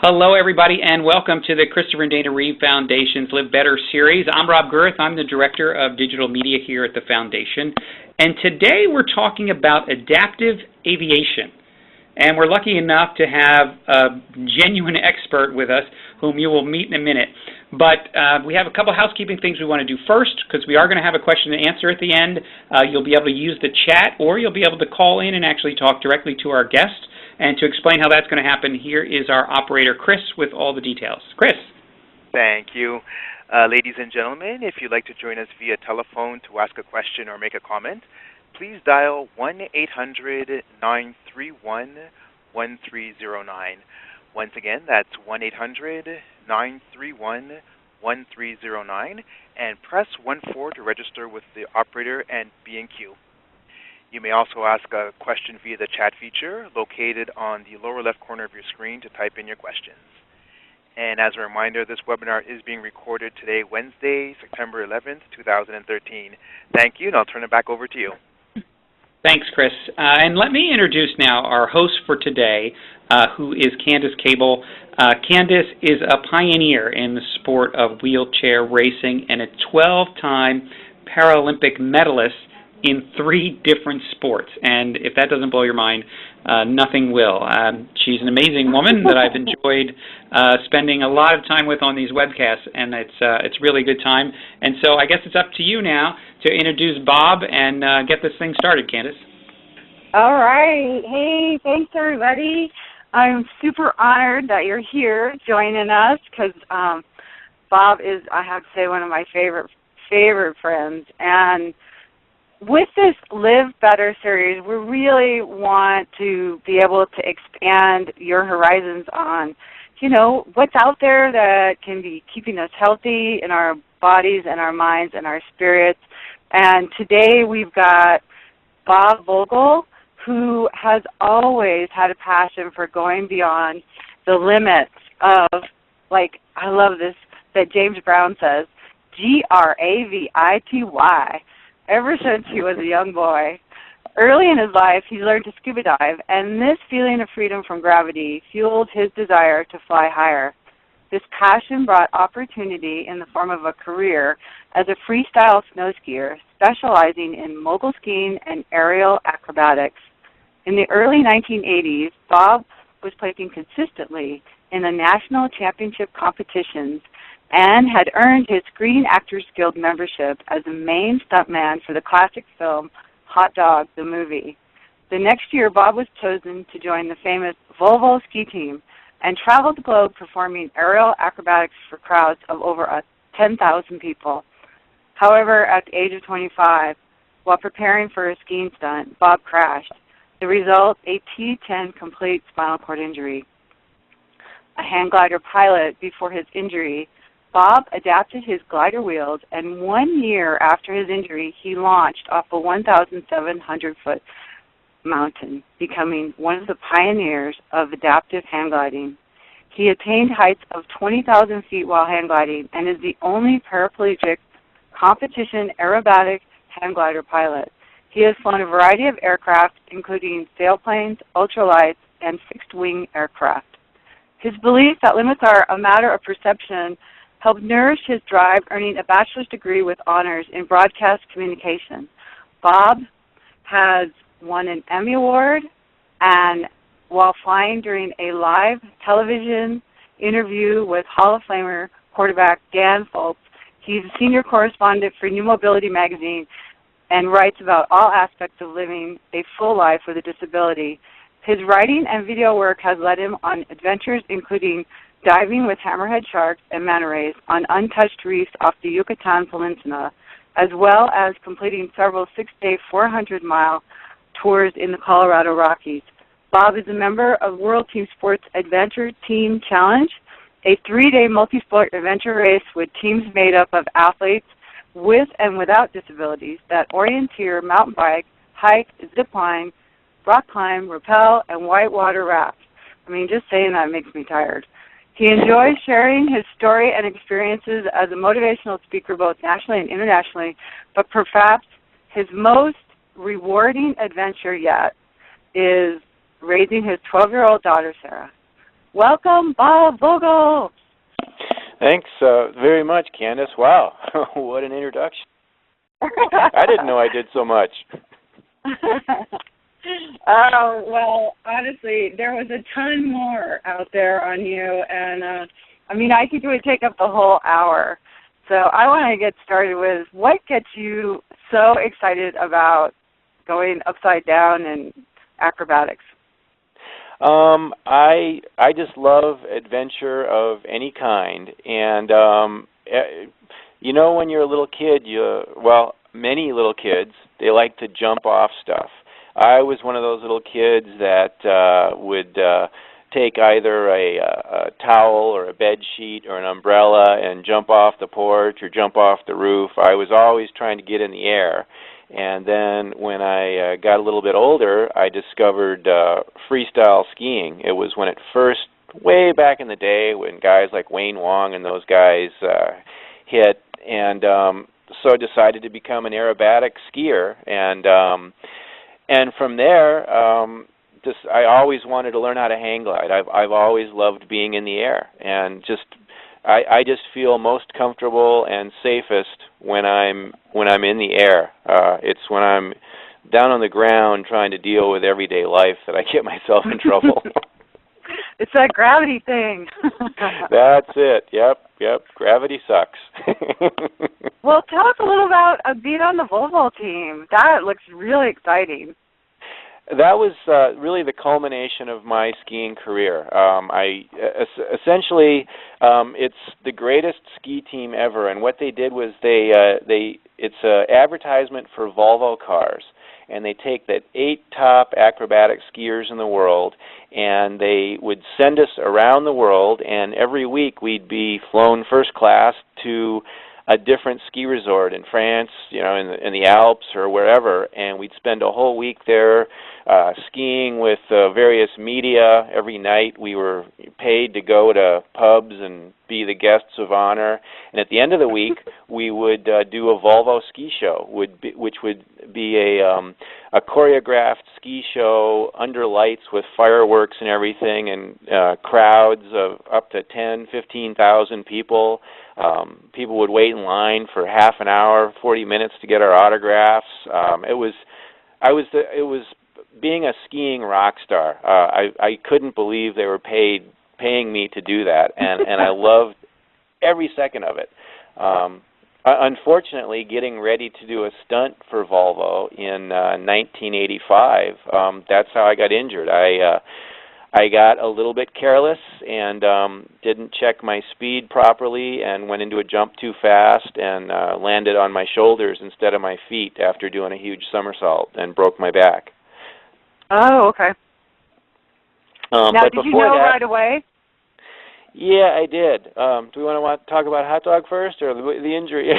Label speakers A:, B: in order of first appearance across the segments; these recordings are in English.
A: Hello, everybody, and welcome to the Christopher and Dana Reeve Foundation's Live Better series. I'm Rob Girth. I'm the Director of Digital Media here at the Foundation. And today we're talking about adaptive aviation. And we're lucky enough to have a genuine expert with us, whom you will meet in a minute. But we have a couple housekeeping things we want to do first, because we are going to have a question and answer at the end. You'll be able to use the chat, or you'll be able to call in and actually talk directly to our guest. And to explain how that's going to happen, here is our operator, Chris, with all the details. Chris.
B: Thank you. Ladies and gentlemen, if you'd like to join us via telephone to ask a question or make a comment, please dial 1-800-931-1309. Once again, that's 1-800-931-1309, and press 1-4 to register with the operator and be in queue. You may also ask a question via the chat feature located on the lower left corner of your screen to type in your questions. And as a reminder, this webinar is being recorded today, Wednesday, September 11th, 2013. Thank you, and I'll turn it back over to you.
A: Thanks, Chris. And let me introduce now our host for today, who is Candace Cable. Candace is a pioneer in the sport of wheelchair racing and a 12-time Paralympic medalist in 3 different sports. And if that doesn't blow your mind, nothing will. She's an amazing woman that I've enjoyed spending a lot of time with on these webcasts, and it's really a good time. And so I guess it's up to you now to introduce Bob and get this thing started, Candace.
C: All right. Hey, thanks, everybody. I'm super honored that you're here joining us because Bob is, I have to say, one of my favorite friends. And with this Live Better series, we really want to be able to expand your horizons on, what's out there that can be keeping us healthy in our bodies and our minds and our spirits. And today we've got Bob Vogel, who has always had a passion for going beyond the limits of, I love this, that James Brown says, Gravity. Ever since he was a young boy. Early in his life, he learned to scuba dive, and this feeling of freedom from gravity fueled his desire to fly higher. This passion brought opportunity in the form of a career as a freestyle snow skier, specializing in mogul skiing and aerial acrobatics. In the early 1980s, Bob was placing consistently in the national championship competitions and had earned his Screen Actors Guild membership as the main stuntman for the classic film Hot Dog, the movie. The next year, Bob was chosen to join the famous Volvo ski team and traveled the globe performing aerial acrobatics for crowds of over 10,000 people. However, at the age of 25, while preparing for a skiing stunt, Bob crashed. The result, a T10 complete spinal cord injury. A hang glider pilot before his injury, Bob adapted his glider wheels, and 1 year after his injury, he launched off a 1,700-foot mountain, becoming one of the pioneers of adaptive hang gliding. He attained heights of 20,000 feet while hang gliding and is the only paraplegic competition aerobatic hang glider pilot. He has flown a variety of aircraft, including sailplanes, ultralights, and fixed-wing aircraft. His belief that limits are a matter of perception helped nourish his drive, earning a bachelor's degree with honors in broadcast communication. Bob has won an Emmy Award, and while flying during a live television interview with Hall of Famer quarterback Dan Folks, he's a senior correspondent for New Mobility magazine and writes about all aspects of living a full life with a disability. His writing and video work has led him on adventures including diving with hammerhead sharks and manta rays on untouched reefs off the Yucatan Peninsula, as well as completing several 6-day, 400-mile tours in the Colorado Rockies. Bob is a member of World Team Sports Adventure Team Challenge, a 3-day multi-sport adventure race with teams made up of athletes with and without disabilities that orienteer, mountain bike, hike, zip line, rock climb, rappel, and whitewater raft. I mean, just saying that makes me tired. He enjoys sharing his story and experiences as a motivational speaker both nationally and internationally, but perhaps his most rewarding adventure yet is raising his 12-year-old daughter, Sarah. Welcome, Bob Vogel.
D: Thanks very much, Candace. Wow, what an introduction. I didn't know I did so much.
C: Oh, well, honestly, there was a ton more out there on you, and I think it would take up the whole hour. So I want to get started with what gets you so excited about going upside down and acrobatics?
D: I just love adventure of any kind, and when you're a little kid, many little kids, they like to jump off stuff. I was one of those little kids that would take either a towel or a bed sheet or an umbrella and jump off the porch or jump off the roof. I was always trying to get in the air. And then when I got a little bit older, I discovered freestyle skiing. It was when it first, way back in the day, when guys like Wayne Wong and those guys hit, and so I decided to become an aerobatic skier. And from there, I always wanted to learn how to hang glide. I've always loved being in the air, and I just feel most comfortable and safest when I'm in the air. It's when I'm down on the ground trying to deal with everyday life that I get myself in trouble.
C: It's that gravity thing.
D: That's it. Yep. Gravity sucks.
C: Well, tell us a little about being on the Volvo team. That looks really exciting.
D: That was really the culmination of my skiing career. Essentially, it's the greatest ski team ever, and what they did was it's an advertisement for Volvo cars, and they take the 8 top acrobatic skiers in the world, and they would send us around the world, and every week we'd be flown first class to a different ski resort in France, in the Alps or wherever, and we'd spend a whole week there skiing with various media. Every night we were paid to go to pubs and be the guests of honor, and at the end of the week we would do a Volvo ski show, which would be a choreographed ski show under lights with fireworks and everything, and crowds of up to 10, 15,000 people. People would wait in line for half an hour, 40 minutes to get our autographs. It was being a skiing rock star. I couldn't believe they were paying me to do that, and I loved every second of it. Unfortunately, getting ready to do a stunt for Volvo in 1985, that's how I got injured. I got a little bit careless and didn't check my speed properly and went into a jump too fast and landed on my shoulders instead of my feet after doing a huge somersault and broke my back.
C: Oh, okay. Now,
D: but
C: did you know right away?
D: Yeah, I did. Do we want to talk about hot dog first or the injury?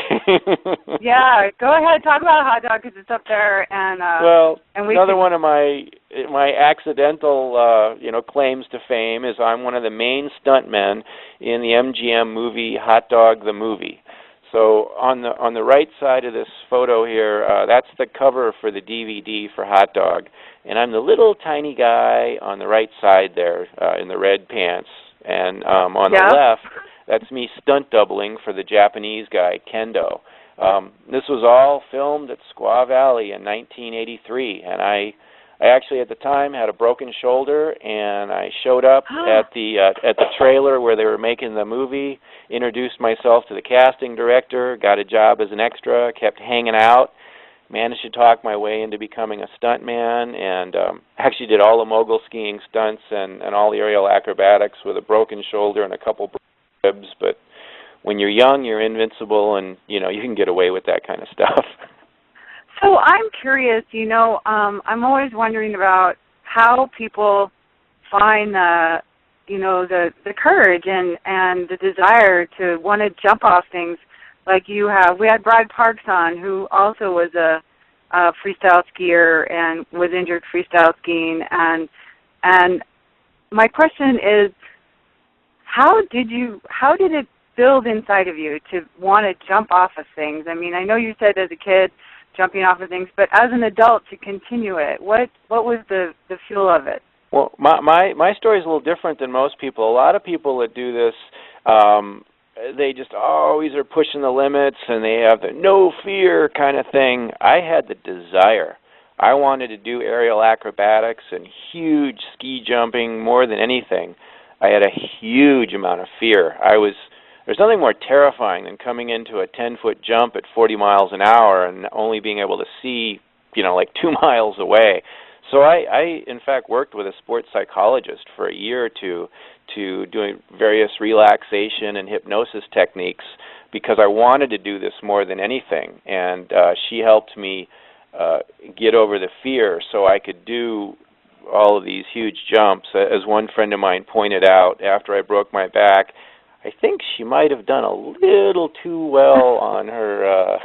C: Yeah, go ahead. Talk about hot dog because it's up there. And
D: another one of my accidental claims to fame is I'm one of the main stuntmen in the MGM movie Hot Dog the Movie. So on the right side of this photo here, that's the cover for the DVD for Hot Dog, and I'm the little tiny guy on the right side there in the red pants. And on the left, that's me stunt doubling for the Japanese guy, Kendo. This was all filmed at Squaw Valley in 1983, and I actually at the time had a broken shoulder, and I showed up at the trailer where they were making the movie, introduced myself to the casting director, got a job as an extra, kept hanging out, managed to talk my way into becoming a stuntman, and actually did all the mogul skiing stunts and all the aerial acrobatics with a broken shoulder and a couple ribs. But when you're young, you're invincible, and you can get away with that kind of stuff.
C: So I'm curious. I'm always wondering about how people find the courage and the desire to want to jump off things. Like you have, we had Brad Parks on, who also was a freestyle skier and was injured freestyle skiing. And my question is, how did it build inside of you to want to jump off of things? I mean, I know you said as a kid jumping off of things, but as an adult to continue it, what was the fuel of it?
D: Well, my story is a little different than most people. A lot of people that do this, they just always are pushing the limits, and they have the no fear kind of thing. I had the desire. I wanted to do aerial acrobatics and huge ski jumping more than anything. I had a huge amount of fear. There's nothing more terrifying than coming into a 10-foot jump at 40 miles an hour and only being able to see, like 2 miles away. So I in fact, worked with a sports psychologist for a year or two to doing various relaxation and hypnosis techniques because I wanted to do this more than anything. And she helped me get over the fear so I could do all of these huge jumps. As one friend of mine pointed out, after I broke my back, I think she might have done a little too well on her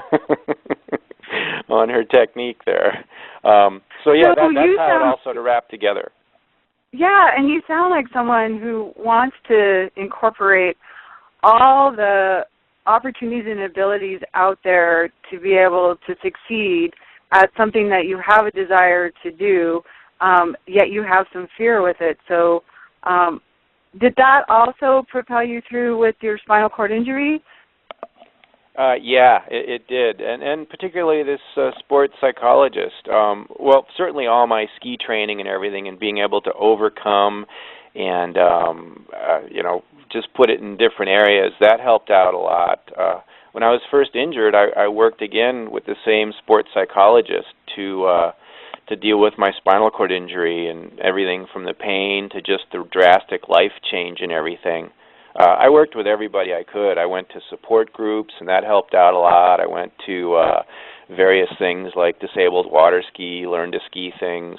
D: on her technique there. So yeah, that's how it all sort of wrapped together.
C: Yeah, and you sound like someone who wants to incorporate all the opportunities and abilities out there to be able to succeed at something that you have a desire to do, yet you have some fear with it. So did that also propel you through with your spinal cord injury?
D: Yeah, it did, and particularly this sports psychologist. Well, certainly all my ski training and everything, and being able to overcome and just put it in different areas, that helped out a lot. When I was first injured, I worked again with the same sports psychologist to deal with my spinal cord injury and everything from the pain to just the drastic life change and everything. I worked with everybody I could. I went to support groups, and that helped out a lot. I went to various things like disabled water ski, learn to ski things.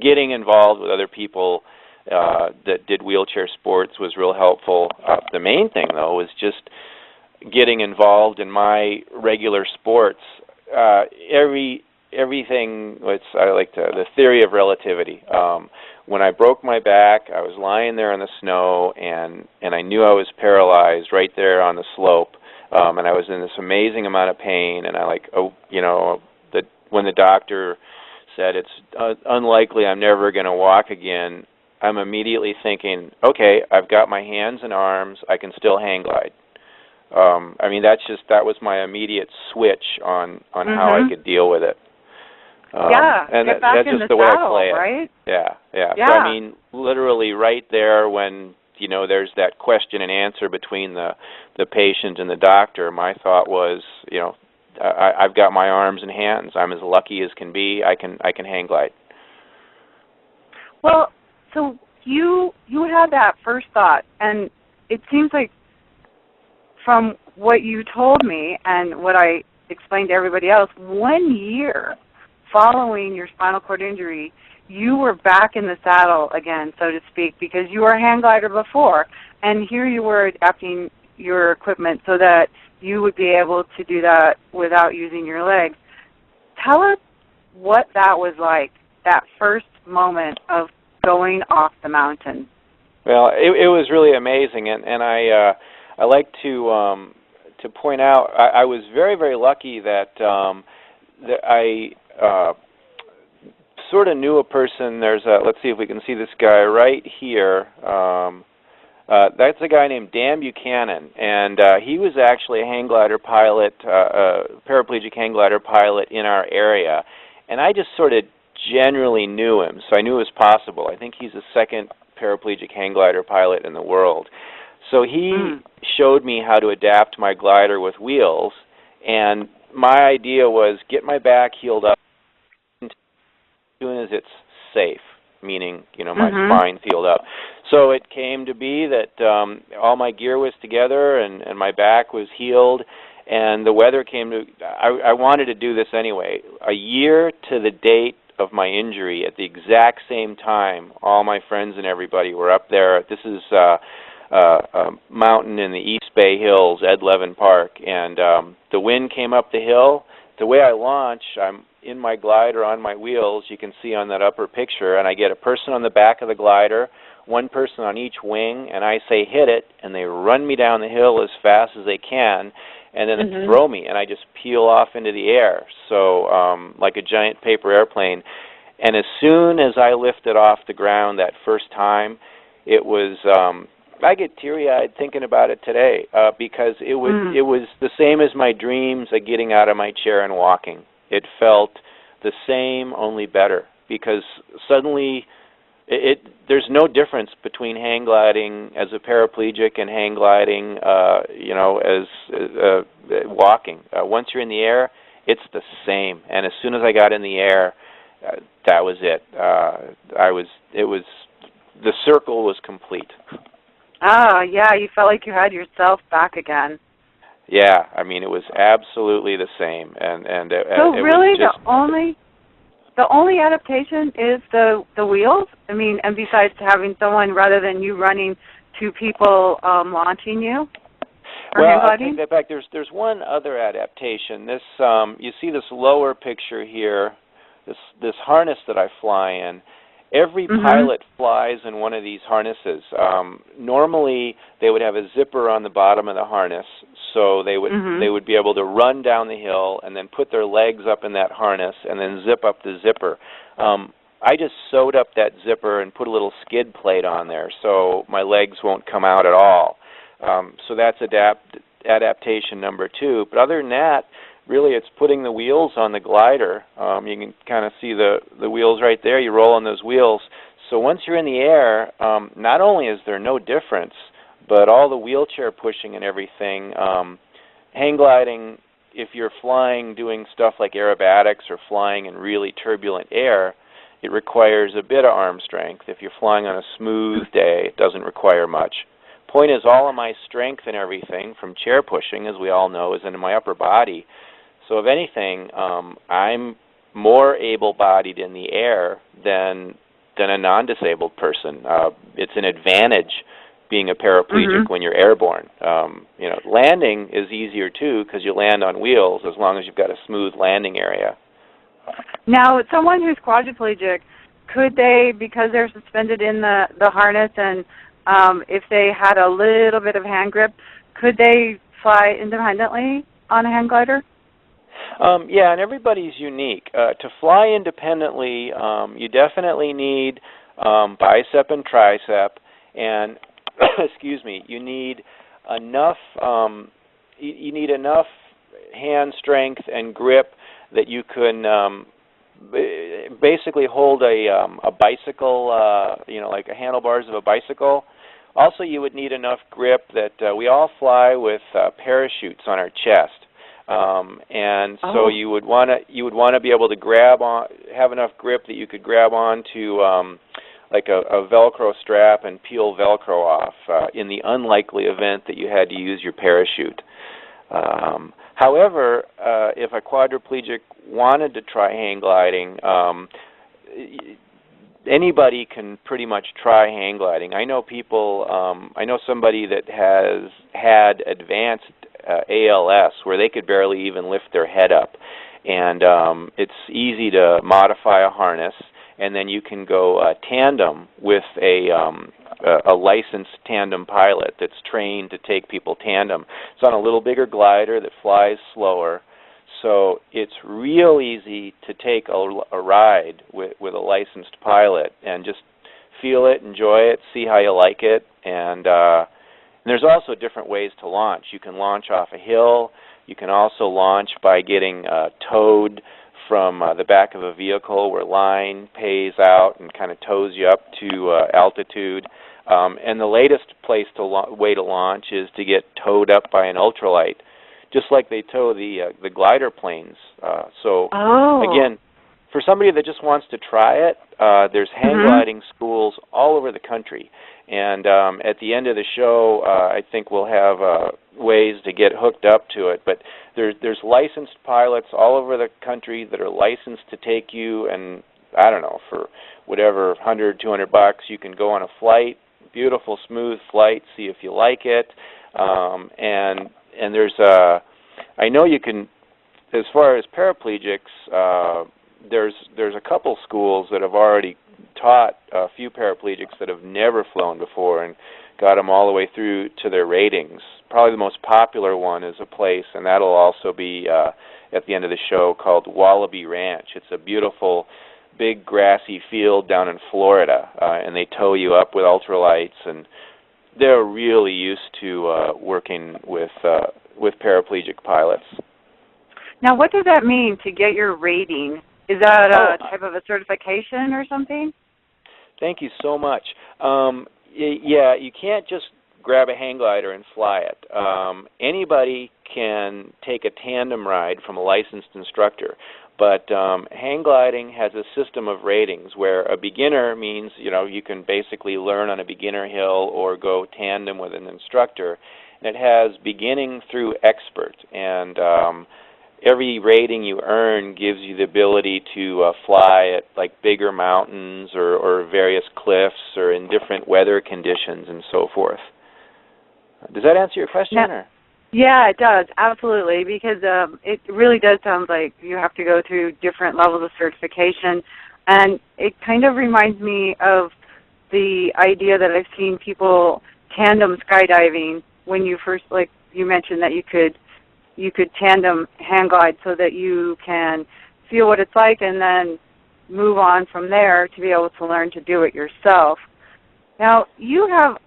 D: Getting involved with other people that did wheelchair sports was real helpful. The main thing, though, was just getting involved in my regular sports. Everything, the theory of relativity. When I broke my back, I was lying there in the snow, and I knew I was paralyzed right there on the slope, and I was in this amazing amount of pain, and when the doctor said it's unlikely I'm never going to walk again, I'm immediately thinking, okay, I've got my hands and arms, I can still hang glide. That was my immediate switch on how I could deal with it.
C: And
D: that's
C: back
D: just
C: in the
D: the way
C: saddle,
D: I play it.
C: right?
D: Yeah. So literally right there when there's that question and answer between the patient and the doctor, my thought was, I've got my arms and hands. I'm as lucky as can be. I can hang glide.
C: Well, so you had that first thought, and it seems like from what you told me and what I explained to everybody else, 1 year following your spinal cord injury, you were back in the saddle again, so to speak, because you were a hang glider before, and here you were adapting your equipment so that you would be able to do that without using your legs. Tell us what that was like, that first moment of going off the mountain.
D: Well, it was really amazing, and I like to point out I was very, very lucky that I sort of knew a person. Let's see if we can see this guy right here. That's a guy named Dan Buchanan, and he was actually a hang glider pilot, paraplegic hang glider pilot in our area, and I just sort of generally knew him, so I knew it was possible. I think he's the second paraplegic hang glider pilot in the world. So he showed me how to adapt my glider with wheels, and my idea was get my back healed up as soon as it's safe, meaning, my spine healed up. So it came to be that all my gear was together and my back was healed, and the weather came to, I wanted to do this anyway. A year to the date of my injury, at the exact same time, all my friends and everybody were up there. This is a mountain in the East Bay Hills, Ed Levin Park, and the wind came up the hill. The way I launch, I'm in my glider on my wheels, you can see on that upper picture, and I get a person on the back of the glider, one person on each wing, and I say hit it, and they run me down the hill as fast as they can, and then they throw me, and I just peel off into the air, so like a giant paper airplane. And as soon as I lifted off the ground that first time, it was, I get teary-eyed thinking about it today, because it was the same as my dreams of getting out of my chair and walking. It felt the same, only better, because suddenly there's no difference between hang gliding as a paraplegic and hang gliding, as walking. Once you're in the air, it's the same. And as soon as I got in the air, that was it. The circle was complete.
C: Oh, yeah, you felt like you had yourself back again.
D: Yeah, I mean, it was absolutely the same.
C: So really, the only adaptation is the wheels? I mean, and besides having someone, rather than you running, two people launching you?
D: Well, I'll take that back. There's one other adaptation. This you see this lower picture here, this harness that I fly in. Every pilot flies in one of these harnesses. Normally, they would have a zipper on the bottom of the harness, so they would be able to run down the hill and then put their legs up in that harness and then zip up the zipper. I just sewed up that zipper and put a little skid plate on there, so my legs won't come out at all. So that's adaptation number 2. But other than that, really, it's putting the wheels on the glider. You can kind of see the wheels right there. You roll on those wheels. So once you're in the air, not only is there no difference, but all the wheelchair pushing and everything, hang gliding, if you're flying doing stuff like aerobatics or flying in really turbulent air, it requires a bit of arm strength. If you're flying on a smooth day, it doesn't require much. Point is, all of my strength and everything from chair pushing, as we all know, is in my upper body. So if anything, I'm more able-bodied in the air than a non-disabled person. It's an advantage being a paraplegic when you're airborne. Landing is easier too because you land on wheels as long as you've got a smooth landing area.
C: Now, someone who's quadriplegic, could they, because they're suspended in the harness, and if they had a little bit of hand grip, could they fly independently on a hang glider?
D: Yeah, and everybody's unique. To fly independently, you definitely need bicep and tricep, and excuse me, you need enough. You need enough hand strength and grip that you can basically hold a bicycle, like the handlebars of a bicycle. Also, you would need enough grip that we all fly with parachutes on our chest. So you would want to be able to have enough grip that you could grab onto like a Velcro strap and peel Velcro off in the unlikely event that you had to use your parachute. However, if a quadriplegic wanted to try hang gliding, anybody can pretty much try hang gliding. I know I know somebody that has had advanced ALS where they could barely even lift their head up, and it's easy to modify a harness, and then you can go tandem with a licensed tandem pilot that's trained to take people tandem. It's on a little bigger glider that flies slower, so it's real easy to take a ride with a licensed pilot and just feel it, enjoy it, see how you like it, and there's also different ways to launch. You can launch off a hill. You can also launch by getting towed from the back of a vehicle where line pays out and kind of tows you up to altitude. And the latest way to launch is to get towed up by an ultralight, just like they tow the glider planes. Again, for somebody that just wants to try it, there's hang gliding schools all over the country. And at the end of the show, I think we'll have ways to get hooked up to it. But there's licensed pilots all over the country that are licensed to take you, and I don't know, for whatever, $100, $200, you can go on a flight, beautiful, smooth flight, see if you like it. And there's I know you can, as far as paraplegics, there's a couple schools that have already taught a few paraplegics that have never flown before and got them all the way through to their ratings. Probably the most popular one is a place, and that'll also be at the end of the show, called Wallaby Ranch. It's a beautiful big grassy field down in Florida, and they tow you up with ultralights, and they're really used to working with paraplegic pilots.
C: Now, what does that mean to get your rating? Is that a type of a certification or something?
D: Thank you so much. Yeah, you can't just grab a hang glider and fly it. Anybody can take a tandem ride from a licensed instructor, but hang gliding has a system of ratings where a beginner means, you can basically learn on a beginner hill or go tandem with an instructor, and it has beginning through expert, and every rating you earn gives you the ability to fly at like bigger mountains or various cliffs or in different weather conditions and so forth. Does that answer your question?
C: Yeah, it does, absolutely, because it really does sound like you have to go through different levels of certification, and it kind of reminds me of the idea that I've seen people tandem skydiving when you first, like you mentioned, that you could tandem hang glide so that you can feel what it's like and then move on from there to be able to learn to do it yourself. Now, you have,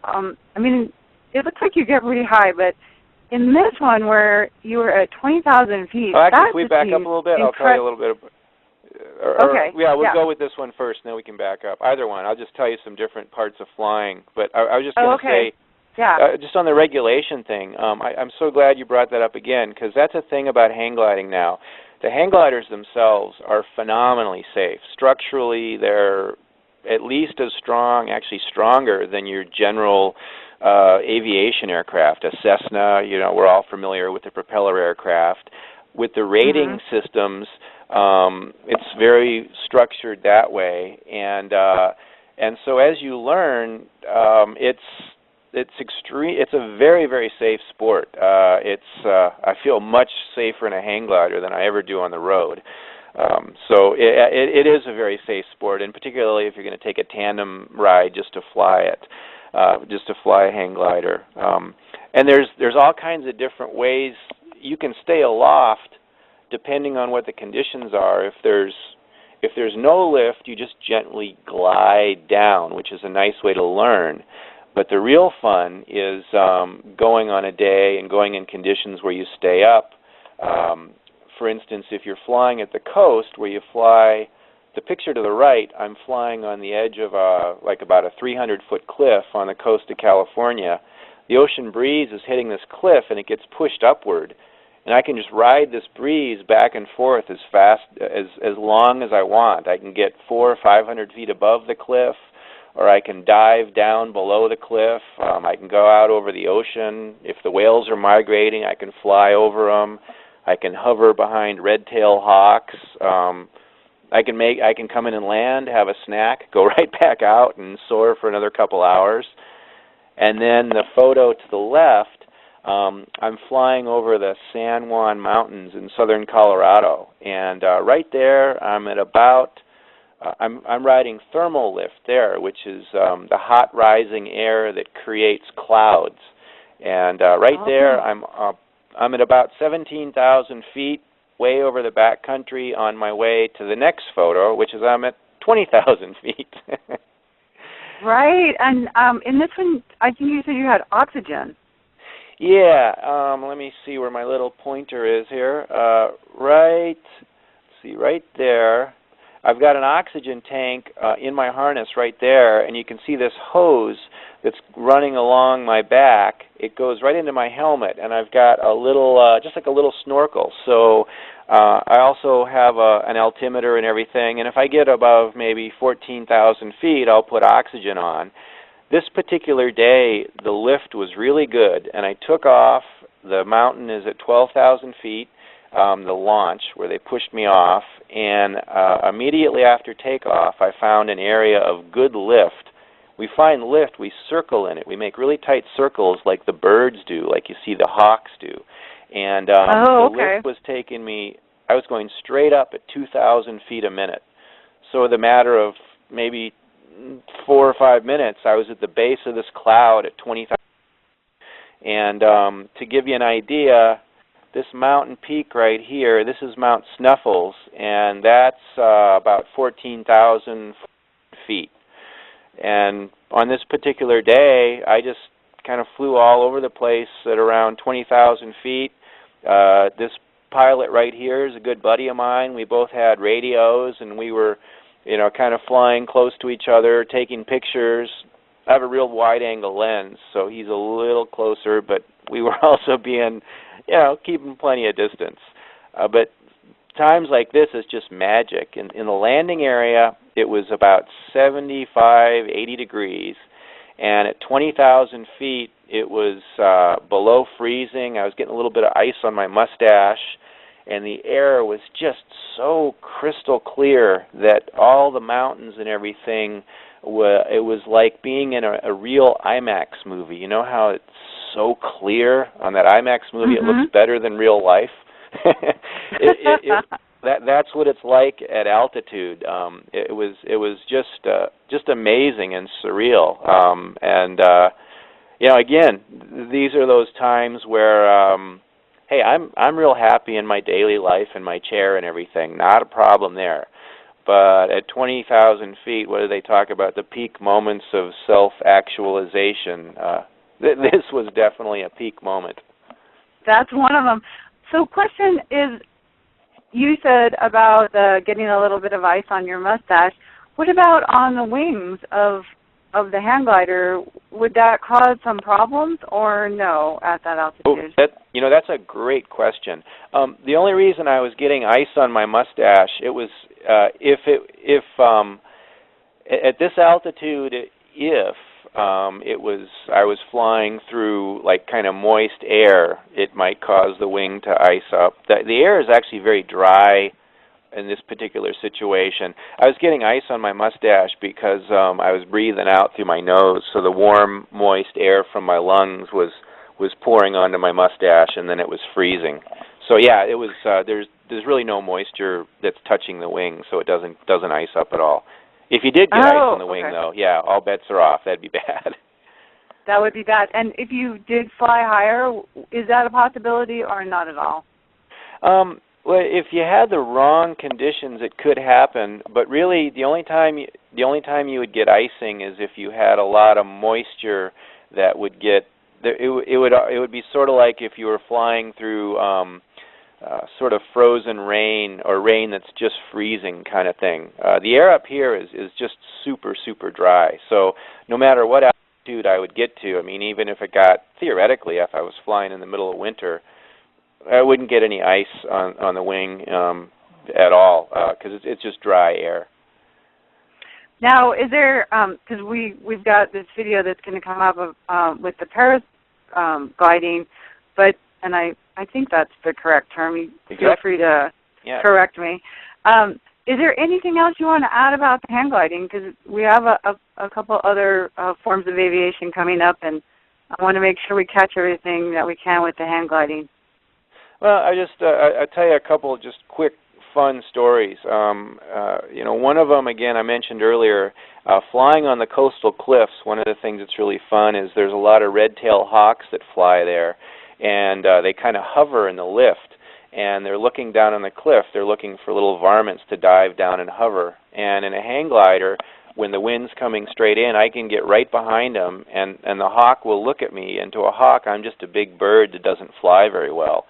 C: it looks like you get really high, but in this one where you were at 20,000 feet,
D: actually, if we back up a little bit, I'll tell you a little bit.
C: Okay.
D: Yeah, we'll go with this one first, and then we can back up. Either one. I'll just tell you some different parts of flying. But I was just going to say, just on the regulation thing, I'm so glad you brought that up again, because that's a thing about hang gliding now. The hang gliders themselves are phenomenally safe. Structurally, they're at least as strong, actually stronger than your general aviation aircraft. A Cessna, we're all familiar with the propeller aircraft. With the rating systems, it's very structured that way, and so as you learn, it's extreme. It's a very, very safe sport. I feel much safer in a hang glider than I ever do on the road. So it is a very safe sport, and particularly if you're going to take a tandem ride just to fly it, just to fly a hang glider. And there's all kinds of different ways you can stay aloft depending on what the conditions are. If there's no lift, you just gently glide down, which is a nice way to learn. But the real fun is going on a day and going in conditions where you stay up. For instance, if you're flying at the coast where you fly, the picture to the right, I'm flying on the edge of about a 300-foot cliff on the coast of California. The ocean breeze is hitting this cliff and it gets pushed upward. And I can just ride this breeze back and forth as fast, as long as I want. I can get 400 or 500 feet above the cliff, or I can dive down below the cliff. I can go out over the ocean. If the whales are migrating, I can fly over them. I can hover behind red-tailed hawks. I can come in and land, have a snack, go right back out and soar for another couple hours. And then the photo to the left, I'm flying over the San Juan Mountains in southern Colorado, and right there I'm at about I'm riding thermal lift there, which is the hot rising air that creates clouds. And right there I'm at about 17,000 feet, way over the backcountry, on my way to the next photo, which is I'm at 20,000 feet.
C: Right, and in this one, I think you said you had oxygen.
D: Yeah, let me see where my little pointer is here. Right there. I've got an oxygen tank in my harness right there, and you can see this hose that's running along my back. It goes right into my helmet, and I've got a little, just like a little snorkel. So I also have an altimeter and everything, and if I get above maybe 14,000 feet, I'll put oxygen on. This particular day, the lift was really good, and I took off. The mountain is at 12,000 feet, the launch, where they pushed me off, and immediately after takeoff, I found an area of good lift. We find lift, we circle in it. We make really tight circles like the birds do, like you see the hawks do. And the lift was taking me, I was going straight up at 2,000 feet a minute. So in the matter of maybe 4 or 5 minutes, I was at the base of this cloud at 20,000. And to give you an idea, this mountain peak right here. This is Mount Snuffles, and that's about 14,000 feet. And on this particular day, I just kind of flew all over the place at around 20,000 feet. This pilot right here is a good buddy of mine. We both had radios, and we were, kind of flying close to each other, taking pictures. I have a real wide-angle lens, so he's a little closer, but we were also being, keeping plenty of distance. But times like this is just magic. In the landing area, it was about 75, 80 degrees, and at 20,000 feet, it was below freezing. I was getting a little bit of ice on my mustache, and the air was just so crystal clear that all the mountains and everything, it was like being in a real IMAX movie. You know how it's so clear on that IMAX movie?
C: Mm-hmm.
D: It looks better than real life. That's what it's like at altitude. It was just amazing and surreal. Again, these are those times where, hey, I'm real happy in my daily life and my chair and everything. Not a problem there. But at 20,000 feet, what do they talk about? The peak moments of self-actualization. This was definitely a peak moment.
C: That's one of them. So question is, you said about getting a little bit of ice on your mustache. What about on the wings of the hang glider? Would that cause some problems or no at that altitude?
D: That's a great question. The only reason I was getting ice on my mustache, it was if at this altitude, I was flying through like kind of moist air, it might cause the wing to ice up. The air is actually very dry in this particular situation. I was getting ice on my mustache because I was breathing out through my nose, so the warm, moist air from my lungs was pouring onto my mustache, and then it was freezing. So yeah, it was. There's really no moisture that's touching the wing, so it doesn't ice up at all. If you did get ice on the wing, though, yeah, all bets are off. That'd be bad.
C: That would be bad. And if you did fly higher, is that a possibility or not at all?
D: Well, if you had the wrong conditions, it could happen. But really, the only time you would get icing is if you had a lot of moisture that would get. It would be sort of like if you were flying through sort of frozen rain or rain that's just freezing kind of thing. The air up here is just super, super dry. So no matter what altitude I would get to, I mean, even if it got, theoretically, if I was flying in the middle of winter, I wouldn't get any ice on the wing at all because it's just dry air.
C: Now, is there, because we've got this video that's going to come up of, with the paragliding, and I think that's the correct term. Feel free to correct me. Is there anything else you want to add about the hang gliding? Because we have a couple other forms of aviation coming up, and I want to make sure we catch everything that we can with the hang gliding.
D: Well, I'll tell you a couple of just quick, fun stories. One of them, again, I mentioned earlier, flying on the coastal cliffs, one of the things that's really fun is there's a lot of red-tailed hawks that fly there, and they kind of hover in the lift, and they're looking down on the cliff. They're looking for little varmints to dive down and hover. And in a hang glider, when the wind's coming straight in, I can get right behind them, and the hawk will look at me. And to a hawk, I'm just a big bird that doesn't fly very well.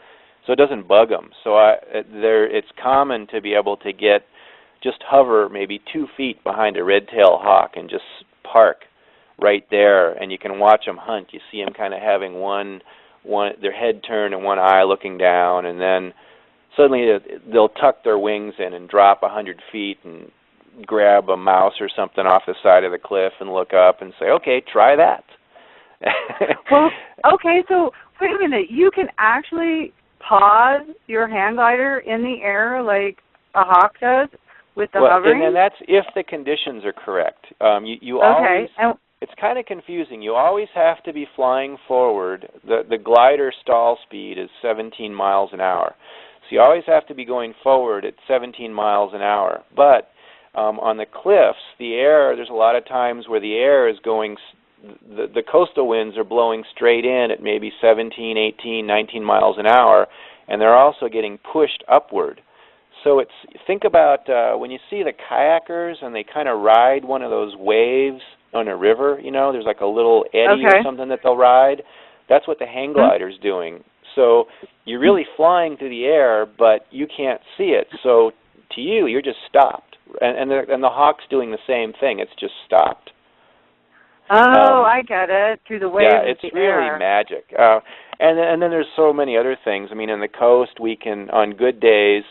D: So it doesn't bug them. So it's common to be able to just hover maybe 2 feet behind a red-tailed hawk and just park right there, and you can watch them hunt. You see them kind of having their head turned and one eye looking down, and then suddenly they'll tuck their wings in and drop 100 feet and grab a mouse or something off the side of the cliff and look up and say, okay, try that.
C: Well, okay, so wait a minute. You can actually pause your hang glider in the air like a hawk does with the hovering?
D: And that's if the conditions are correct. You
C: okay.
D: always, it's kind of confusing. You always have to be flying forward. The glider stall speed is 17 miles an hour. So you always have to be going forward at 17 miles an hour. But on the cliffs, there's a lot of times where the air is going, the coastal winds are blowing straight in at maybe 17, 18, 19 miles an hour, and they're also getting pushed upward. So think about when you see the kayakers and they kind of ride one of those waves on a river, there's like a little eddy or something that they'll ride. That's what the hang glider's doing. So you're really flying through the air, but you can't see it. So to you, you're just stopped. And the Hawk's doing the same thing. It's just stopped.
C: Oh, I get it. Through the waves.
D: Yeah, it's really magic. And then there's so many other things. I mean, in the coast, we can, on good days,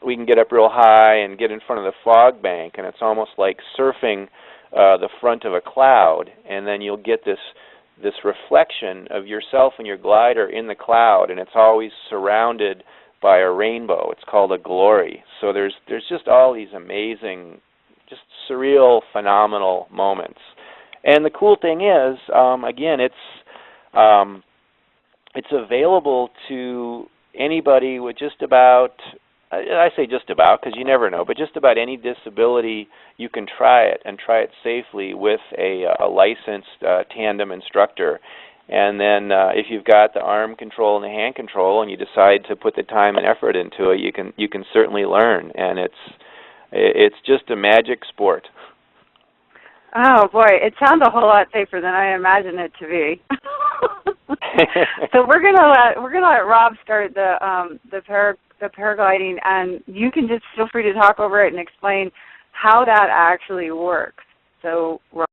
D: we can get up real high and get in front of the fog bank, and it's almost like surfing the front of a cloud, and then you'll get this reflection of yourself and your glider in the cloud, and it's always surrounded by a rainbow. It's called a glory. So there's just all these amazing, just surreal, phenomenal moments. And the cool thing is, again, it's available to anybody with just about, I say just about because you never know, but just about any disability, you can try it and try it safely with a licensed tandem instructor. And then if you've got the arm control and the hand control and you decide to put the time and effort into it, you can certainly learn. And it's just a magic sport.
C: Oh boy, it sounds a whole lot safer than I imagine it to be. So we're gonna let Rob start the paragliding, and you can just feel free to talk over it and explain how that actually works. So, Rob.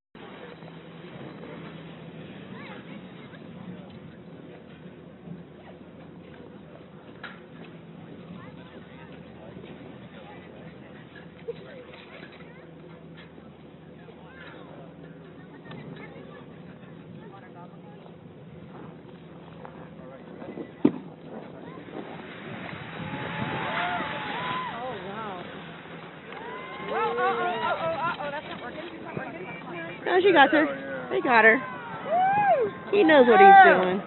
E: No, she got her. They got her. He knows what he's doing.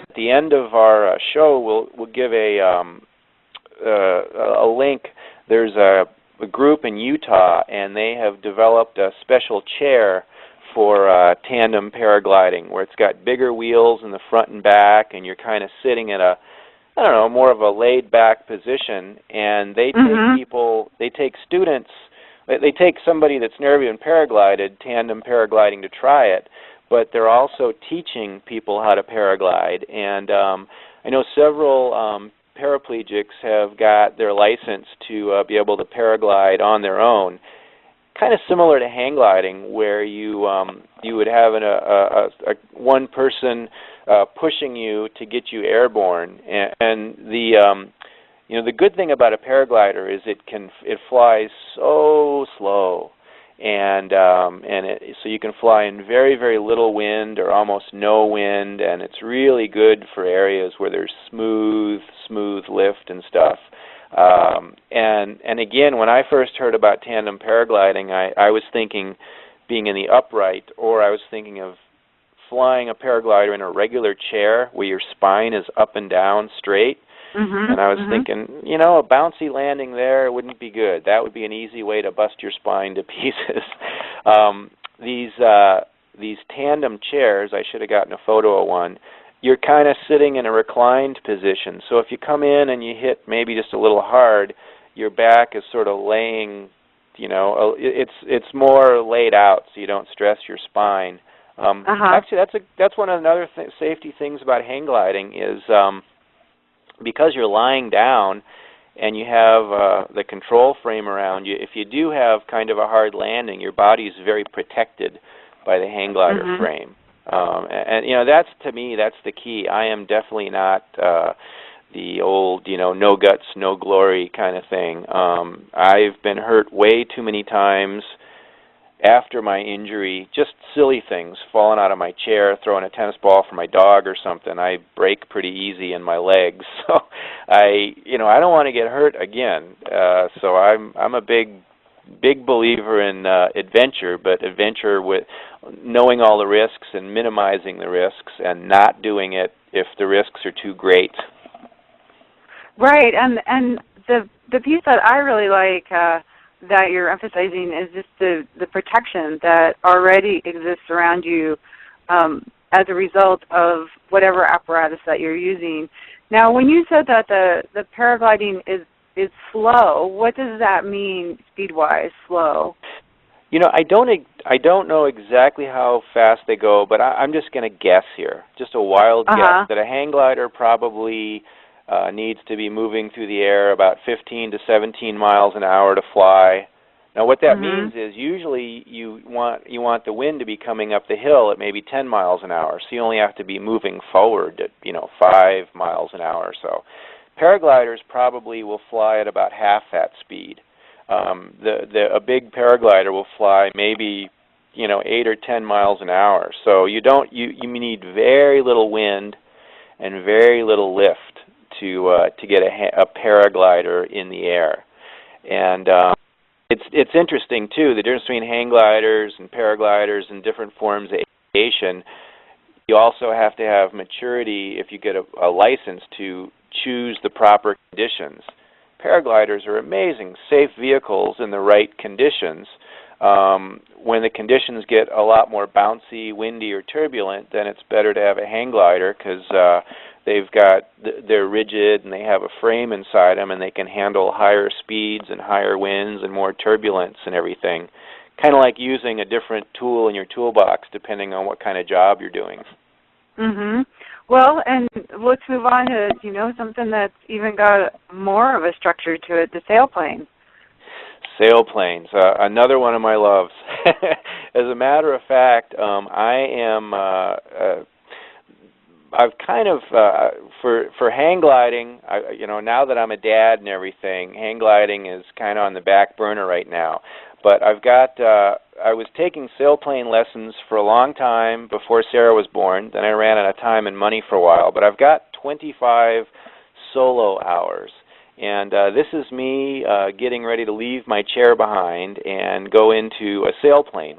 D: At the end of our show, we'll give a link. There's a group in Utah, and they have developed a special chair for tandem paragliding, where it's got bigger wheels in the front and back, and you're kind of sitting at more of a laid-back position. And they take people, they take students, they take somebody that's never even paraglided, tandem paragliding, to try it, but they're also teaching people how to paraglide. And I know several paraplegics have got their license to be able to paraglide on their own, kind of similar to hang gliding, where you would have a one person pushing you to get you airborne. And the good thing about a paraglider is it flies so slow, and so you can fly in very, very little wind or almost no wind, and it's really good for areas where there's smooth lift and stuff. And again, when I first heard about tandem paragliding, I was thinking being in the upright, or I was thinking of flying a paraglider in a regular chair where your spine is up and down straight. And I was thinking, a bouncy landing there wouldn't be good. That would be an easy way to bust your spine to pieces. These tandem chairs, I should have gotten a photo of one. You're kind of sitting in a reclined position. So if you come in and you hit maybe just a little hard, your back is sort of laying, it's more laid out, so you don't stress your spine. Actually, that's one of the other safety things about hang gliding is because you're lying down and you have the control frame around you, if you do have kind of a hard landing, your body is very protected by the hang glider frame. And that's, to me, that's the key. I am definitely not the old, no guts, no glory kind of thing. I've been hurt way too many times after my injury, just silly things, falling out of my chair, throwing a tennis ball for my dog or something. I break pretty easy in my legs, so I don't want to get hurt again. So I'm a big big believer in adventure, but adventure with knowing all the risks and minimizing the risks and not doing it if the risks are too great.
C: Right, and the piece that I really like that you're emphasizing is just the protection that already exists around you as a result of whatever apparatus that you're using. Now, when you said that the paragliding is slow, what does that mean speed-wise, slow?
D: You know, I don't know exactly how fast they go, but I'm just going to guess here, just a wild guess, that a hang glider probably needs to be moving through the air about 15 to 17 miles an hour to fly. Now, what that means is usually you want the wind to be coming up the hill at maybe 10 miles an hour, so you only have to be moving forward at 5 miles an hour or so. Paragliders probably will fly at about half that speed. A big paraglider will fly maybe 8 or 10 miles an hour. So you need very little wind and very little lift to get a paraglider in the air. And it's interesting too, the difference between hang gliders and paragliders and different forms of aviation. You also have to have maturity if you get a license to choose the proper conditions. Paragliders are amazing, safe vehicles in the right conditions. When the conditions get a lot more bouncy, windy, or turbulent, then it's better to have a hang glider because they're rigid and they have a frame inside them and they can handle higher speeds and higher winds and more turbulence and everything. Kind of like using a different tool in your toolbox depending on what kind of job you're doing.
C: Well, and let's move on to, something that's even got more of a structure to it, the sailplane.
D: Sailplanes, another one of my loves. As a matter of fact, I've kind of, for hang gliding, now that I'm a dad and everything, hang gliding is kind of on the back burner right now. But I was taking sailplane lessons for a long time before Sarah was born. Then I ran out of time and money for a while. But I've got 25 solo hours. And this is me getting ready to leave my chair behind and go into a sailplane,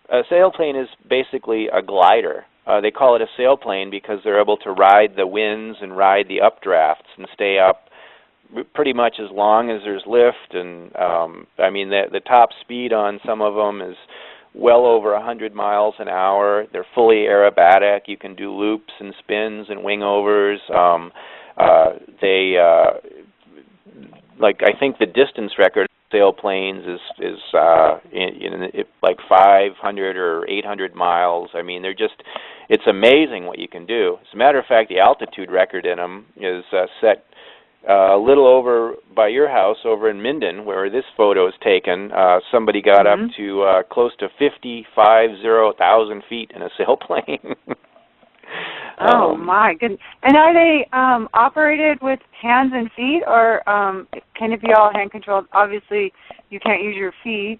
D: a sailplane is basically a glider. They call it a sailplane because they're able to ride the winds and ride the updrafts and stay up pretty much as long as there's lift. And the top speed on some of them is well over 100 miles an hour. They're fully aerobatic. You can do loops and spins and wingovers. I think the distance record of sailplanes is like 500 or 800 miles. I mean, it's amazing what you can do. As a matter of fact, the altitude record in them is set a little over by your house over in Minden, where this photo is taken. Somebody got up to close to 55,000 feet in a sailplane.
C: Oh my goodness! And are they operated with hands and feet, or can it be all hand controlled? Obviously, you can't use your feet,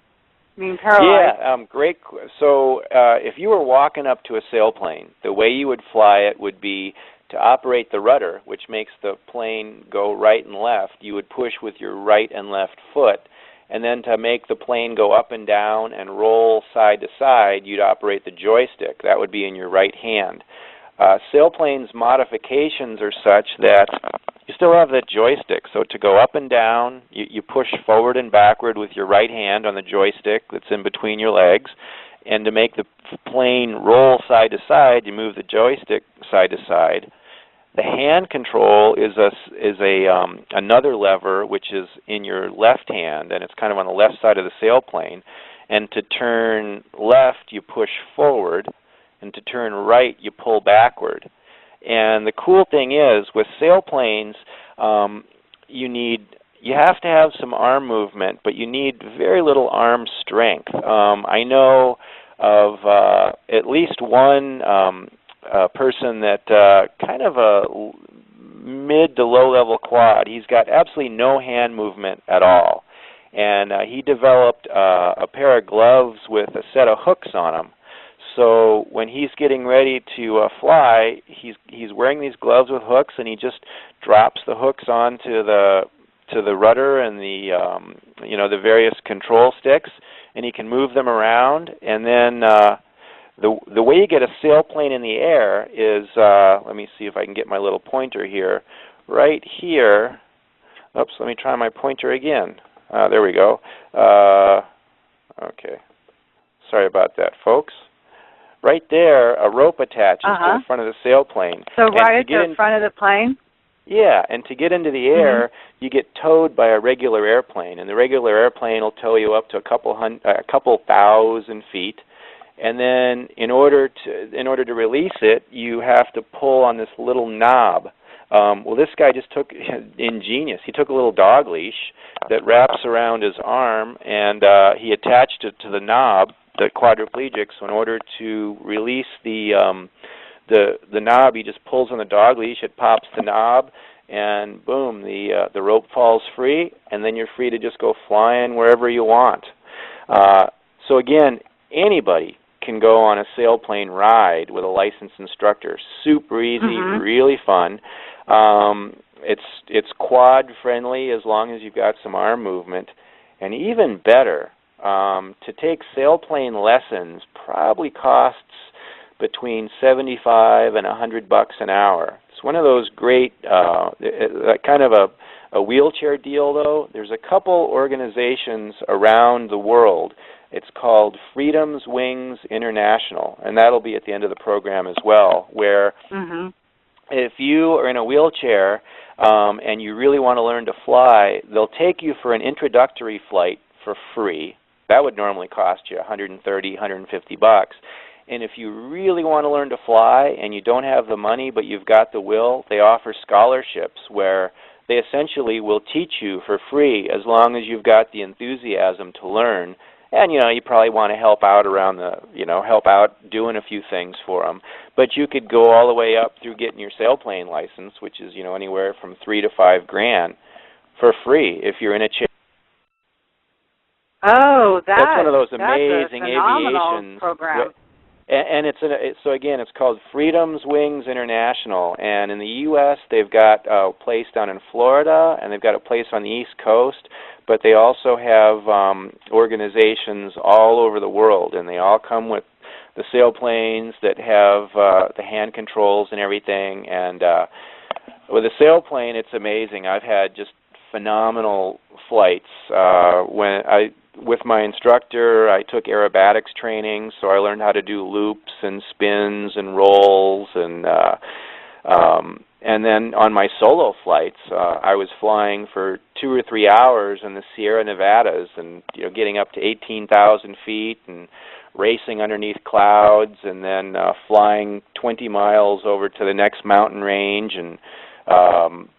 C: being paralyzed.
D: Yeah, great. So if you were walking up to a sailplane, the way you would fly it would be to operate the rudder, which makes the plane go right and left. You would push with your right and left foot. And then to make the plane go up and down and roll side to side, you'd operate the joystick. That would be in your right hand. Sailplanes' modifications are such that you still have the joystick. So to go up and down, you push forward and backward with your right hand on the joystick that's in between your legs. And to make the plane roll side to side, you move the joystick side to side. The hand control is another lever which is in your left hand, and it's kind of on the left side of the sailplane. And to turn left, you push forward. And to turn right, you pull backward. And the cool thing is, with sailplanes, you have to have some arm movement, but you need very little arm strength. I know of at least one person that kind of a mid to low-level quad. He's got absolutely no hand movement at all. And he developed a pair of gloves with a set of hooks on them. So when he's getting ready to fly, he's wearing these gloves with hooks, and he just drops the hooks onto the to the rudder and the various control sticks, and he can move them around. And then the way you get a sailplane in the air is, let me see if I can get my little pointer here. Right here. Oops, let me try my pointer again. There we go. Okay. Sorry about that, folks. Right there, a rope attaches to the front of the sailplane.
C: So right at the front of the plane?
D: Yeah, and to get into the air, you get towed by a regular airplane, and the regular airplane will tow you up to a couple thousand feet. And then in order to release it, you have to pull on this little knob. Well, this guy just took, ingenious, he took a little dog leash that wraps around his arm, and he attached it to the knob, the quadriplegic, so in order to release the knob, he just pulls on the dog leash, it pops the knob, and boom, the rope falls free, and then you're free to just go flying wherever you want. So again, anybody can go on a sailplane ride with a licensed instructor. Super easy, really fun. It's quad friendly as long as you've got some arm movement, and even better, to take sailplane lessons probably costs between $75 and $100 an hour. It's one of those great, kind of a wheelchair deal though. There's a couple organizations around the world. It's called Freedom's Wings International, and that'll be at the end of the program as well, where if you are in a wheelchair and you really want to learn to fly, they'll take you for an introductory flight for free. That would normally cost you $130, $150. And if you really want to learn to fly and you don't have the money but you've got the will, they offer scholarships where they essentially will teach you for free as long as you've got the enthusiasm to learn. And, you probably want to help out around help out doing a few things for them. But you could go all the way up through getting your sailplane license, which is, anywhere from $3,000 to $5,000 for free if you're in a chair.
C: Oh, that's
D: one of those amazing
C: a phenomenal
D: aviation
C: program.
D: And so again, it's called Freedom's Wings International. And in the U.S., they've got a place down in Florida, and they've got a place on the East Coast. But they also have organizations all over the world, and they all come with the sailplanes that have the hand controls and everything. And with a sailplane, it's amazing. I've had just phenomenal flights. With my instructor, I took aerobatics training, so I learned how to do loops and spins and rolls, and then on my solo flights, I was flying for 2 or 3 hours in the Sierra Nevadas, and getting up to 18,000 feet and racing underneath clouds, and then flying 20 miles over to the next mountain range, and